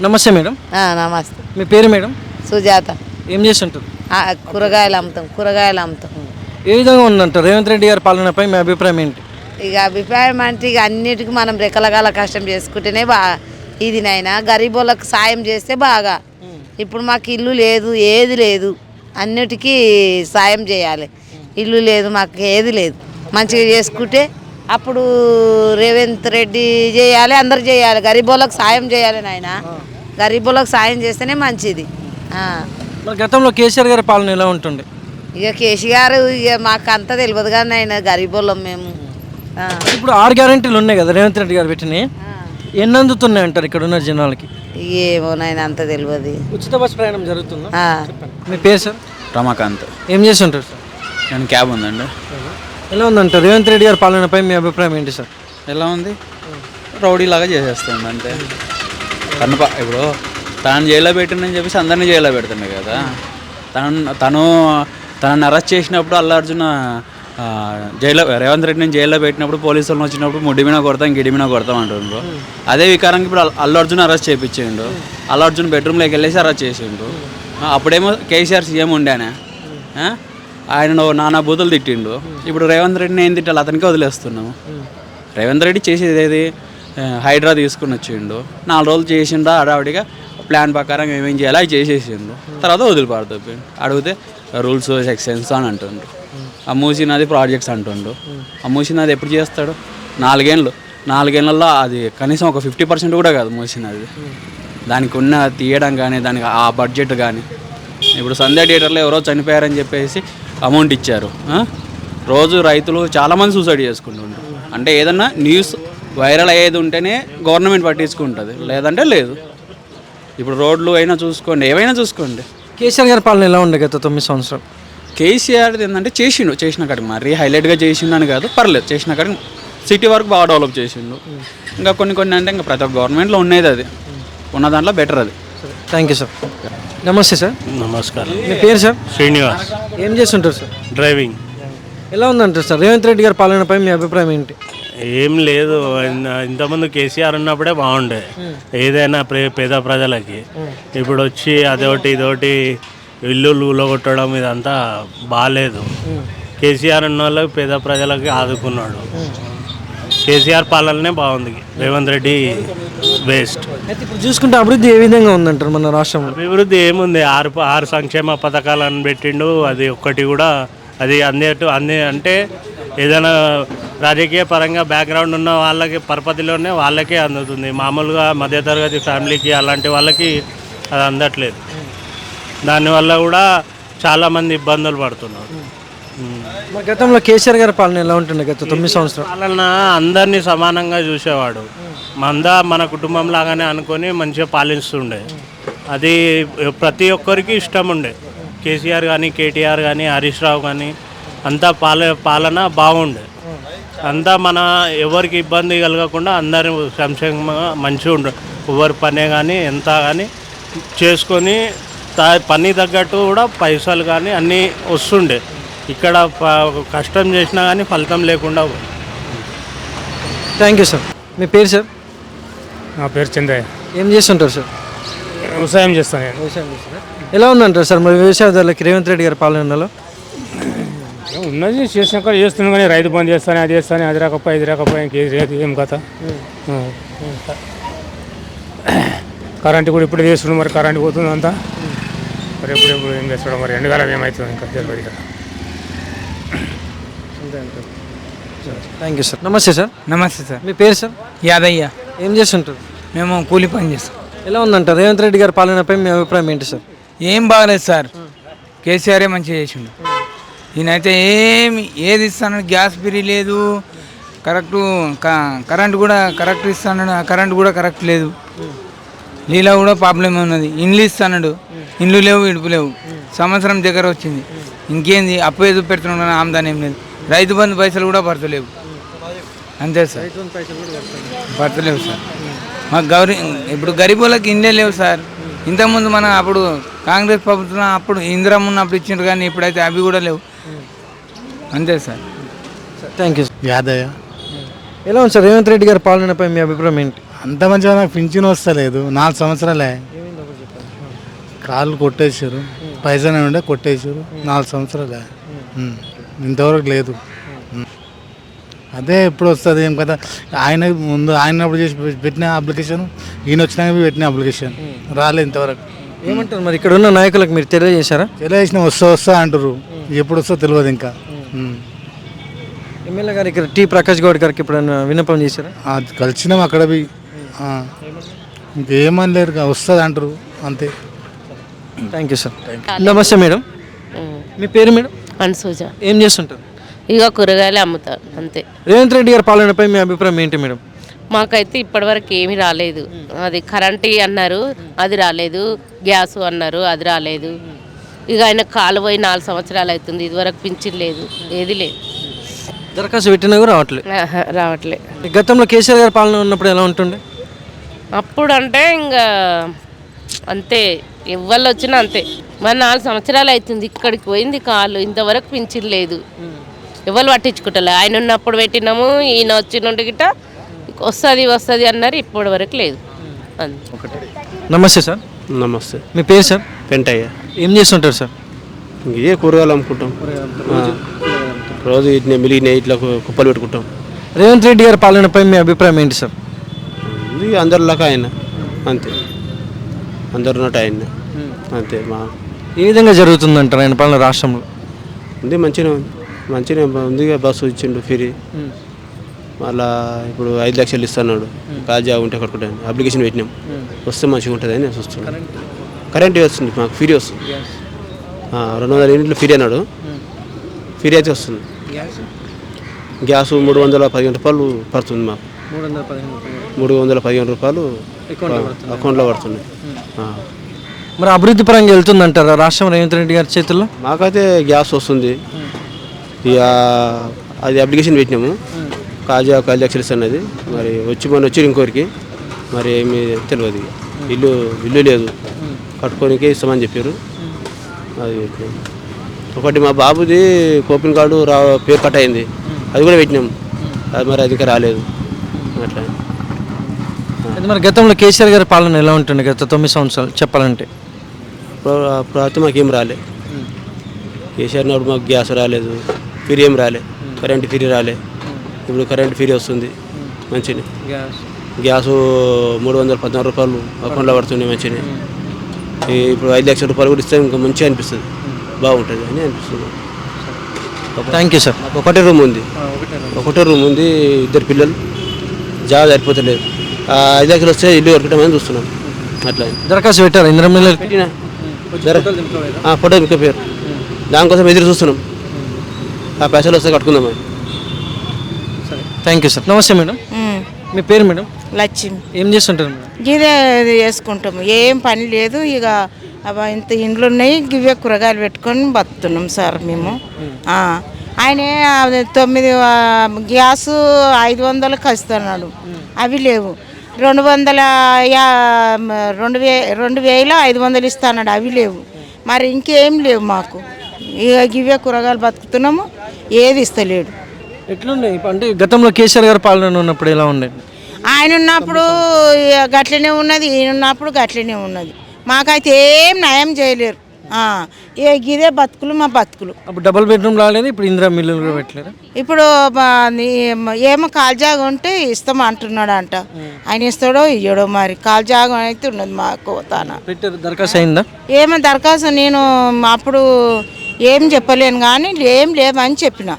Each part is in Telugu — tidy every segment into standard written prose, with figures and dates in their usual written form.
నమస్తే మేడం. నమస్తే. మీ పేరు మేడం? సుజాత. ఏం చేస్తుంటారు? కూరగాయలు అమ్ముతాం. ఏ విధంగా ఉందంటారు రేవంత్ రెడ్డి గారి పాలనపై మీ అభిప్రాయం ఏంటి? ఇక అభిప్రాయం అంటే ఇక అన్నిటికీ మనం రెక్కలగాల కష్టం చేసుకుంటేనే ఇది నైనా గరీబోళ్ళకి సాయం చేస్తే బాగా. ఇప్పుడు మాకు ఇల్లు లేదు, ఏది లేదు, అన్నిటికీ సాయం చేయాలి. ఇల్లు లేదు, మాకు ఏది లేదు. మంచిగా చేసుకుంటే అప్పుడు రేవంత్ రెడ్డి చేయాలి, అందరు చేయాలి. గరీబోళ్ళకి సాయం చేయాలి నాయన. గరీబోళ్ళకి సాయం చేస్తేనే మంచిది. మరి గతంలో కేసీఆర్ గారి పాలన ఎలా ఉంటుండే? ఇక కేసీఆర్ ఇక మాకు అంత తెలియదు కానీ ఆయన గరీబోళ్ళం మేము. ఇప్పుడు 6 గ్యారెంటీలు ఉన్నాయి కదా రేవంత్ రెడ్డి గారు పెట్టినాయి, ఎన్ని అందుతున్నాయి అంటారు ఇక్కడ ఉన్న జనాలకి? ఏమో నాయన అంత తెలియదు. ఉచిత బస్ ప్రయాణం జరుగుతుందా? మీ పేరు సార్? రమాకాంత్. ఏం చేస్తుంటారు సార్? నేను క్యాబ్ ఉందండి. ఎలా ఉందంటారు రేవంత్ రెడ్డి గారి పాలనపై మీ అభిప్రాయం ఏంటి సార్? ఎలా ఉంది? రౌడీలాగా చేసేస్తుంది అంతే. ఇప్పుడు తను జైల్లో పెట్టిందని చెప్పేసి అందరినీ జైల్లో పెడుతుండే కదా. తనను అరెస్ట్ చేసినప్పుడు అల్లు అర్జున్ రేవంత్ రెడ్డిని జైల్లో పెట్టినప్పుడు పోలీసులను వచ్చినప్పుడు ముడిమిన కొడతాం గిడిమిన కొడతాం అంటుండ్రు. అదే వికారంగా ఇప్పుడు అల్లు అర్జున్ అరెస్ట్ చేయించిండు. అల్లు అర్జున్ బెడ్రూమ్లోకి వెళ్ళేసి అరెస్ట్ చేసిండు. అప్పుడేమో కేసీఆర్ సీఎం ఉండేనే, ఆయన నానా బూతులు తిట్టిండు. ఇప్పుడు రేవంత్ రెడ్డిని ఏం తిట్టాలి, అతనికే వదిలేస్తున్నాము. రేవంత్ రెడ్డి చేసేది ఏది? హైడ్రా తీసుకుని వచ్చిండు, 4 రోజులు చేసిండు హడావుడిగా ప్లాన్ ప్రకారం ఏమేం చేయాలో అవి చేసేసిండు. తర్వాత వదిలిపాడుతుంది. అడిగితే రూల్స్ సెక్షన్స్ అని అంటుండ్రు. ఆ మూసినది ప్రాజెక్ట్స్ అంటుండు. ఆ మూసినది ఎప్పుడు చేస్తాడు? 4 ఏళ్ళల్లో అది కనీసం ఒక 50% కూడా కాదు మూసినది. దానికి ఉన్న తీయడం కానీ, దానికి ఆ బడ్జెట్ కానీ. ఇప్పుడు సంధ్య థియేటర్లో ఎవరో చనిపోయారని చెప్పేసి అమౌంట్ ఇచ్చారు. రోజు రైతులు చాలామంది సూసైడ్ చేసుకుంటుండ్రు. అంటే ఏదన్నా న్యూస్ వైరల్ అయ్యేది ఉంటేనే గవర్నమెంట్ పట్టించుకుంటుంది, లేదంటే లేదు. ఇప్పుడు రోడ్లు అయినా చూసుకోండి, ఏవైనా చూసుకోండి. కేసీఆర్ గారి పాలన ఎలా ఉండే గత 9 సంవత్సరాలు? కేసీఆర్ ఏంటంటే చేసిన కాడికి మరీ హైలైట్గా చేసిండు అని కాదు, పర్లేదు. చేసిన కాడికి సిటీ వరకు బాగా డెవలప్ చేసిండు. ఇంకా కొన్ని అంటే ఇంకా ప్రతి ఒక్క గవర్నమెంట్లో ఉండేది, అది ఉన్న దాంట్లో బెటర్ అది. Thank you sir. నమస్తే సార్. నమస్కారం. మీ పేరు సార్? శ్రీనివాస్. ఏం చేస్తుంటారు సార్? డ్రైవింగ్. ఎలా ఉందంటారు సార్ రేవంత్ రెడ్డి గారి పాలనపై మీ అభిప్రాయం ఏంటి? ఏం లేదు, ఇంతకుముందు కేసీఆర్ ఉన్నప్పుడే బాగుండే ఏదైనా పేద ప్రజలకి. ఇప్పుడు వచ్చి అదొకటి ఇదొకటి ఇల్లు కొట్టడం ఇదంతా బాగాలేదు. కేసీఆర్ ఉన్న వాళ్ళకి పేద ప్రజలకి ఆదుకున్నాడు. కేసీఆర్ పాలననే బాగుంది, రేవంత్ రెడ్డి వేస్ట్. అయితే ఇప్పుడు చూసుకుంటే అభివృద్ధి ఏ విధంగా ఉందంటారు మన రాష్ట్రంలో? అభివృద్ధి ఏముంది, 6 సంక్షేమ పథకాలను పెట్టిండు. అది ఒక్కటి కూడా అది అన్ని అంటే ఏదైనా రాజకీయ పరంగా బ్యాక్గ్రౌండ్ ఉన్న వాళ్ళకి పరపతిలోనే వాళ్ళకే అందుతుంది. మామూలుగా మధ్యతరగతి ఫ్యామిలీకి అలాంటి వాళ్ళకి అది అందట్లేదు. దానివల్ల కూడా చాలామంది ఇబ్బందులు పడుతున్నారు. గతంలో కేసీఆర్ గారి పాలన ఎలా ఉంటుండే గత 9 సంవత్సరాలు? పాలన అందరినీ సమానంగా చూసేవాడు. మన కుటుంబం లాగానే అనుకొని మంచిగా పాలిస్తుండే. అది ప్రతి ఒక్కరికి ఇష్టం ఉండే. కేసీఆర్ కానీ, కేటీఆర్ కానీ, హరీష్ రావు కానీ అంతా పాలన బాగుండే. అంతా ఎవరికి ఇబ్బంది కలగకుండా అందరూ సంక్షేమంగా మంచిగా ఉండే. ఎవరి పనే కానీ ఎంత కానీ చేసుకొని పని తగ్గట్టు కూడా పైసలు కానీ అన్నీ వస్తుండే. ఇక్కడ కష్టం చేసినా కానీ ఫలితం లేకుండా. Thank you sir. మీ పేరు సార్? నా పేరు చంద్రయ్య. ఏం చేస్తుంటారు సార్? వ్యవసాయం చేస్తాను. వ్యవసాయం చేస్తారా? ఎలా ఉందంటారు సార్ మరి వ్యవసాయదారులకి రేవంత్ రెడ్డి గారి పాలనలో? ఉన్నది చేసినాక చేస్తున్నాం కానీ రైతు బంద్ చేస్తాను, అది చేస్తాను, అది రాకపోయి ఏం కథ. కరెంటు కూడా ఇప్పుడు చేస్తున్నాం, మరి కరెంటు పోతుంది అంతా. మరి ఎప్పుడు ఏం చేస్తాడు, మరి ఎండకాలం ఏమవుతుంది ఇంకా తెలియదు కదా. Thank you sir. నమస్తే సార్. నమస్తే సార్. మీ పేరు సార్? యాదయ్య. ఏం చేస్తుంటారు? మేము కూలి పని చేస్తాం. ఎలా ఉందంటారు రేవంత్ రెడ్డి గారి పాలనపై మీ అభిప్రాయం ఏంటి సార్? ఏం బాగలేదు సార్, కేసీఆరే మంచిగా చేసిండు. ఈయనైతే ఏది ఇస్తాను, గ్యాస్ బిర్రీ లేదు, కరెంటు కూడా కరెక్ట్ ఇస్తాడు, కరెంటు కూడా కరెక్ట్ లేదు. నీళ్ళ కూడా ప్రాబ్లం ఉన్నది. ఇండ్లు ఇస్తాడు, ఇండ్లు లేవు, ఇడుపు లేవు. సంవత్సరం దగ్గర వచ్చింది, ఇంకేంది అప్పు ఏదో పెడుతున్నాడు, ఆమ్దాని ఏం లేదు. రైతు బంధు పైసలు కూడా పడతలేవు. అంతే సార్, పడతలేవు సార్. మాకు ఇప్పుడు గరీబులకు ఇండ్లే లేవు సార్. ఇంతకుముందు అప్పుడు కాంగ్రెస్ ప్రభుత్వం అప్పుడు ఇందిరమ్మ ఉన్నప్పుడు ఇచ్చిండ్రు, కానీ ఇప్పుడైతే అవి కూడా లేవు. అంతే సార్. Thank you. యాదయ్య. ఎలా ఉంది సార్ రేవంత్ రెడ్డి గారి పాలనపై మీ అభిప్రాయం ఏంటి? అంత మంచిగా నాకు పింఛన్ వస్తలేదు 4 సంవత్సరాలే. కాళ్ళు కొట్టేసారు, పైసలు ఉండే కొట్టేసారు 4 సంవత్సరాలే. ఇంతవరకు లేదు. అదే ఎప్పుడు వస్తుంది ఏం కదా. ఆయన ముందు ఆయన అప్పుడు చేసి పెట్టిన అప్లికేషన్, ఈయన వచ్చినాక పెట్టిన అప్లికేషన్ రాలేదు ఇంతవరకు. ఏమంటారు మరి ఇక్కడ ఉన్న నాయకులకు మీరు తెలియజేశారా? తెలియజేసిన వస్తా అంటారు, ఎప్పుడు వస్తో తెలియదు ఇంకా. ఎమ్మెల్యే గారు ఇక్కడ టీ ప్రకాష్ గౌడ్ గారికి ఎప్పుడైనా విన్నపం చేశారా? కలిసినాం అక్కడ పోయి. ఇంకేమని లేరు, వస్తుంది అంటారు అంతే. Thank you sir. నమస్తే మేడం, మీ పేరు మేడం? అన్సూజ. ఏం చేస్తుంటారు? ఇక కూరగాయలు అమ్ముతారు అంతే. రేవంత్ రెడ్డి గారి పాలనపై మీ అభిప్రాయం ఏంటి మేడం? మాకైతే ఇప్పటివరకు ఏమీ రాలేదు. అది కరెంటు అన్నారు, అది రాలేదు. గ్యాస్ అన్నారు, అది రాలేదు. ఇక ఆయన కాలు పోయి 4 సంవత్సరాలు అవుతుంది, ఇదివరకు పింఛన్ లేదు, ఏది లేదు. దరఖాస్తు పెట్టినా కూడా రావట్లేదు. రావట్లే. గతంలో కేసీఆర్ గారి పాలన ఉన్నప్పుడు ఎలా ఉంటుండే? అప్పుడు అంటే ఇంకా అంతే, ఎవ్వరు వచ్చినా అంతే. మరి 4 సంవత్సరాలు అవుతుంది, ఇక్కడికి పోయింది కాలు, ఇంతవరకు పింఛన్ లేదు. ఎవరు పట్టించుకుంటలే. ఆయన ఉన్నప్పుడు పెట్టినాము, ఈయన వచ్చినట్టు గిట్ట వస్తుంది అన్నారు, ఇప్పటి వరకు లేదు. నమస్తే సార్. నమస్తే. మీ పేరు సార్? పెంటయ్య. ఏం చేస్తుంటారు సార్? ఇదే కూరగాయలు అమ్ముకుంటాం రోజు. ఇట్లా మిలిగిన ఇట్లా కుప్పలు పెట్టుకుంటాం. రేవంత్ రెడ్డి గారి పాలనపై మీ అభిప్రాయం ఏంటి సార్? ఇది అందరిలాగా ఆయన అంతే, అందరు ఉన్నట్టు ఆయన అంతే. ఏ విధంగా జరుగుతుందంటారు ఆయన పాలన రాష్ట్రంలో? ఉంది మంచిగా ఉంది. బస్సు ఇచ్చిండు ఫ్రీ. మళ్ళా ఇప్పుడు 5 లక్షలు ఇస్తున్నాడు. కాజా ఉంటే కట్టుకుంటాను, అప్లికేషన్ పెట్టినాం, వస్తే మంచిగా ఉంటుంది అని చూస్తున్నాను. కరెంట్ వస్తుంది మాకు, ఫ్రీ వస్తుంది. 200 యూనిట్లు ఫ్రీ అన్నాడు, ఫ్రీ అయితే వస్తుంది. గ్యాస్ 315 రూపాయలు పడుతుంది మాకు. 315 రూపాయలు అకౌంట్లో పడుతుంది. మరి అభివృద్ధి పరంగా వెళ్తుందంటారా రాష్ట్రం రేవంత్ రెడ్డి గారి చేతుల్లో? మాకైతే గ్యాస్ వస్తుంది. ఇక అది అప్లికేషన్ పెట్టినాము, కాజా 5 లక్షలు అన్నది. మరి మొన్న వచ్చి ఇంకోరికి మరి ఏమి తెలియదు. ఇల్లు లేదు, కట్టుకోనికే ఇస్తామని చెప్పారు. అది ఒకటి మా బాబుది కోపిన్ కార్డు పేరు కట్ అయింది, అది కూడా పెట్టినాం. అది మరి అది ఇంకా రాలేదు. అట్లా మరి గతంలో కేసీఆర్ గారి పాలన ఎలా ఉంటుంది గత 9 సంవత్సరాలు చెప్పాలంటే? అయితే మాకేం రాలే. కేసీఆర్ నాడు మాకు గ్యాస్ రాలేదు, ఫ్రీ ఏం రాలే, కరెంట్ ఫ్రీ రాలే. ఇప్పుడు కరెంట్ ఫ్రీ వస్తుంది మంచిగా. గ్యాసు 314 రూపాయలు అకౌంట్లో పడుతుంది మంచిగా. ఇప్పుడు 5 లక్షల రూపాయలు కూడా ఇస్తే ఇంకా మంచిగా అనిపిస్తుంది, బాగుంటుంది అని అనిపిస్తుంది. Thank you sir. ఒకటే రూమ్ ఉంది, 2 పిల్లలు, జాబ్ సరిపోతలేదు. 5 లక్షలు వస్తే ఇల్లు కట్టుకుంటామని చూస్తున్నాం. అట్లా దరఖాస్తు పెట్టారు ఇంద్రమిల్ పెట్టిన ఫోటో ఇంకా పేరు, దానికోసం ఎదురు చూస్తున్నాం. ఆ పైసలు వస్తే కట్టుకుందామని. Thank you sir. నమస్తే మేడం, మీ పేరు మేడం? లక్ష్మి. ఏం చేస్తుంటారు మేడం? ఇదే చేసుకుంటాము, ఏం పని లేదు. ఇక ఇంత ఇండ్లు ఉన్నాయి, ఇవే కూరగాయలు పెట్టుకొని బతుకుతున్నాం సార్ మేము. ఆయన 9 గ్యాసు 500కి వస్తున్నాడు, అవి లేవు. 2,500 ఇస్తున్నాడు, అవి లేవు. మరి ఇంకేం లేవు మాకు. ఇక ఇవే కూరగాయలు బతుకుతున్నాము, ఏది ఇస్తలేడు. ఎట్లుండే అంటే గతంలో కేసీఆర్ గారి పాలన ఉన్నప్పుడు ఎలా ఉండేది? ఆయన ఉన్నప్పుడు గట్లనే ఉన్నది, ఈయన ఉన్నప్పుడు గట్లనే ఉన్నది. మాకైతే ఏం నయం చేయలేరు. ఇదే బతుకులు మా బతుకులు. అప్పుడు డబుల్ బెడ్రూమ్ రాలేదు, ఇప్పుడు ఇందిరా మిల్లులు కూడా పెట్టలేరు. ఇప్పుడు ఏమో కాల్జాగా ఉంటే ఇస్తాం అంటున్నాడు అంట. ఆయన ఇస్తాడో ఇయ్యడో, మరి కాల్జాగా అయితే ఉన్నది మాకు. పెట్టారు, దరఖాస్తు అయిందా? ఏమో దరఖాస్తు నేను అప్పుడు ఏం చెప్పలేను, కానీ ఏం లేవని చెప్పిన.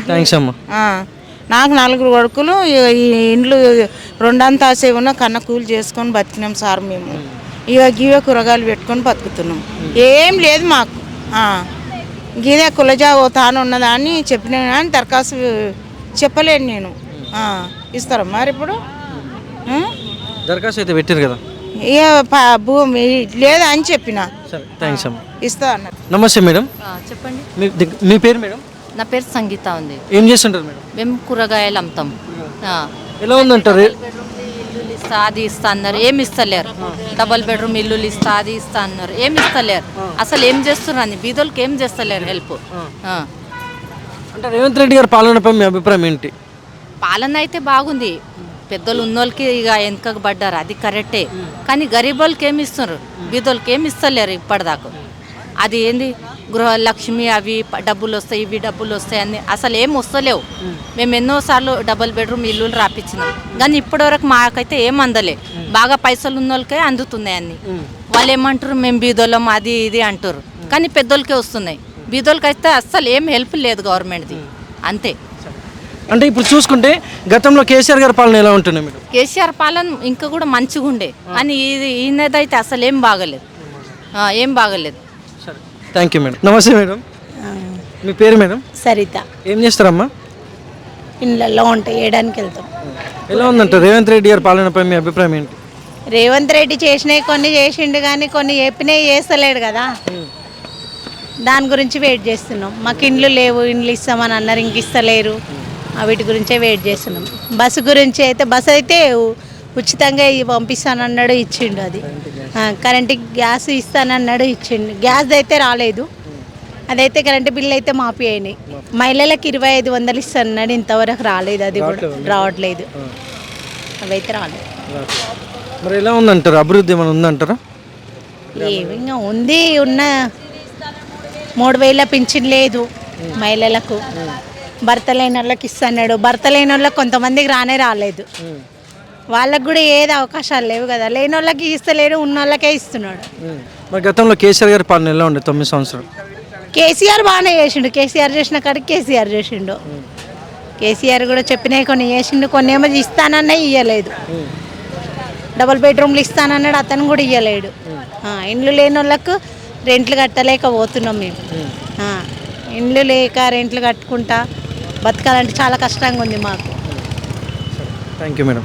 థ్యాంక్స్ అమ్మా. నాకు 4 కొడుకులు, ఈ ఇండ్లు 2 అంతస్తు ఉన్న కన్న కూలి చేసుకొని బతికినాం సార్ మేము. ఇక గివే కూరగాయలు పెట్టుకొని బతుకుతున్నాం, ఏం లేదు మాకు. గిదే కులజా తాను ఉన్నదాన్ని చెప్పినా కానీ దరఖాస్తు చెప్పలేను నేను. ఇస్తారా మరి ఇప్పుడు? దరఖాస్తు అయితే పెట్టారు కదా. ఇక భూమి లేదా అని చెప్పిన. సరే, థ్యాంక్స్ అమ్మా. ఇస్తా అన్నారు. నమస్తే మేడం, చెప్పండి. మీ పేరు మేడం? నా పేరు సంగీత ఉంది. ఏం చేస్తుంటారు మేడం? మేము కూరగాయలు అమ్ముతాం. ఎలా ఉందంటారు? ఇల్లు ఇస్తా, అది ఇస్తా అన్నారు, ఏమి ఇస్తలేరు. డబల్ బెడ్రూమ్ ఇల్లులు ఇస్తా, అది ఇస్తా అన్నారు, ఏమి ఇస్తలేరు. అసలు ఏం చేస్తున్నారు, బీదోళ్ళకి ఏం చేస్తలేరు హెల్ప్. అంటే రేవంత్ రెడ్డి గారి పాలనపై మీ అభిప్రాయం ఏంటి? పాలన అయితే బాగుంది, పెద్దోళ్ళు ఉన్నోళ్ళకి ఇక వెనకకు పడ్డారు, అది కరెక్టే. కానీ గరీబోళ్ళకి ఏమి ఇస్తున్నారు, బీదోళ్ళకి ఏమి ఇస్తలేరు ఇప్పటిదాకా. అది ఏంది గృహలక్ష్మి అవి డబ్బులు వస్తాయి, ఇవి డబ్బులు వస్తాయి అని అసలు ఏం వస్తలేవు. మేము ఎన్నోసార్లు డబుల్ బెడ్రూమ్ ఇల్లులు రాపించినాం, కానీ ఇప్పటివరకు మాకైతే ఏం అందలే. బాగా పైసలు ఉన్న వాళ్ళకే అందుతున్నాయి అన్ని. వాళ్ళు ఏమంటారు మేము బీదోళ్ళం అది ఇది అంటారు, కానీ పెద్దోళ్ళకే వస్తున్నాయి. బీదోళ్ళకి అయితే అస్సలు ఏం హెల్ప్ లేదు గవర్నమెంట్ది, అంతే. అంటే ఇప్పుడు చూసుకుంటే గతంలో కేసీఆర్ గారి పాలన ఎలా ఉంటుండే మీరు? కేసీఆర్ పాలన ఇంకా కూడా మంచిగా ఉండే, కానీ ఇది ఈయనదైతే అసలు ఏం బాగలేదు, ఏం బాగలేదు. సరే, థ్యాంక్ యూ మేడం. నమస్తే మేడం, మీ పేరు మేడం? సరిత. ఏం చేస్తారమ్మా? ఇళ్ళల్లో ఉంటాయి, వేయడానికి వెళ్తాం. ఎలా ఉందంట రేవంత్ రెడ్డి గారి పాలనపై మీ అభిప్రాయం ఏంటి? రేవంత్ రెడ్డి చేసినవి కొన్ని చేసిండు, కానీ కొన్ని చెప్పినవి చేస్తలేడు కదా, దాని గురించి వెయిట్ చేస్తున్నాం. మాకు ఇండ్లు లేవు, ఇండ్లు ఇస్తామని అన్నారు, ఇంక ఇస్తలేరు. వీటి గురించే వెయిట్ చేస్తున్నాం. బస్సు గురించి అయితే బస్సు అయితే ఉచితంగా పంపిస్తానన్నాడు, ఇచ్చిండు. అది కరెంటుకి గ్యాస్ ఇస్తానన్నాడు, ఇచ్చిండు. గ్యాస్ అయితే రాలేదు, అదైతే కరెంటు బిల్లు అయితే మాఫీ అయినాయి. మహిళలకు 2500 ఇస్తానన్నాడు, ఇంతవరకు రాలేదు, అది కూడా రావట్లేదు, అవైతే రాలేదు. మరి ఎలా ఉందంటారు, అభివృద్ధి ఏమైనా ఉందంటారా? ఏమిగా ఉంది, ఉన్న 3000 పింఛన్ లేదు మహిళలకు. భర్త లేని వాళ్ళకి ఇస్తున్నాడు, భర్త లేని వాళ్ళకి కొంతమందికి రాలేదు. వాళ్ళకు కూడా ఏది అవకాశాలు లేవు కదా, లేని వాళ్ళకి ఇస్తలేడు, ఉన్న వాళ్ళకే ఇస్తున్నాడు. మరి గతంలో కేసీఆర్ గారి పాలన ఎలా ఉండే 9 సంవత్సరాలు? కేసీఆర్ బాగానే చేసిండు, కేసీఆర్ చేసిన కాడికి కేసీఆర్ చేసిండు. కేసీఆర్ కూడా చెప్పినవి కొన్ని చేసిండు, కొన్ని ఏమో ఇస్తానన్నా ఇవ్వలేదు. డబుల్ బెడ్రూమ్లు ఇస్తానన్నాడు, అతను కూడా ఇవ్వలేడు. ఇండ్లు లేని వాళ్ళకు రెంట్లు కట్టలేకపోతున్నాం మేము. ఇండ్లు లేక రెంట్లు కట్టుకుంటా బతకాలంటే చాలా కష్టంగా ఉంది మాకు. Thank you madam.